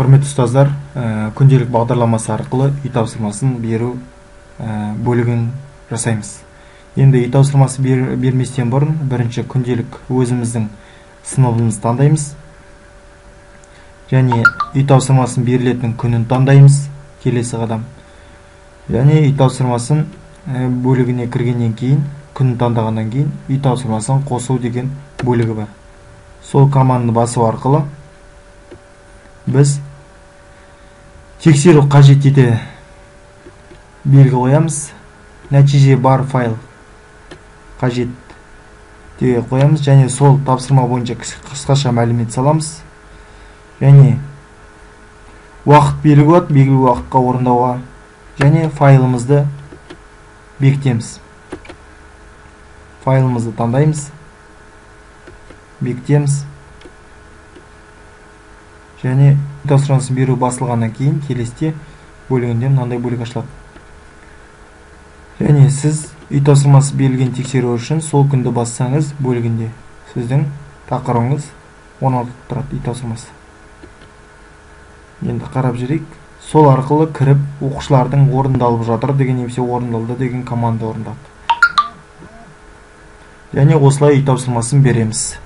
Құрметті ұстаздар, күнделік бағдарламасы арқылы үй тапсырмасын беру бөлігін жасаймыз. Енді үй тапсырмасы берместен бұрын бірінші күнделік өзіміздің сыныбымызды таңдаймыз. Және үй тапсырмасын берілетін күнін таңдаймыз. Келесі қадам. Және үй тапсырмасын бөлігіне кіргеннен кейін, күнін таңдағаннан кейін үй тапсырмасын қосу деген бөлігі бар. Сол команданы басу арқылы біз тексеру қажет ете белгі қоямыз. Нәтиже бар файл қажет деп қоямыз және сол тапсырма бойынша қысқаша мәлімет саламыз. Және уақыт белгі болады, белгілі уақытқа орындауға және файлымызды бекітеміз. Файлымызды таңдаймыз, бекітеміз. Және тапсырмасын беру басылғаннан кейін келесте бөлігінде мынандай бөлік ашылады. Және сіз үй тапсырмасы берілген тексеру үшін сол күнді бассаңыз бөлігінде сіздің тақырыбыңыз орналасып тұрады үй тапсырмасы. Енді қарап жүрейік. Сол арқылы кіріп оқушылардың орындалып жатыр деген немесе орындалды деген команда орындалды. Және осылай үй тапсырмасын береміз.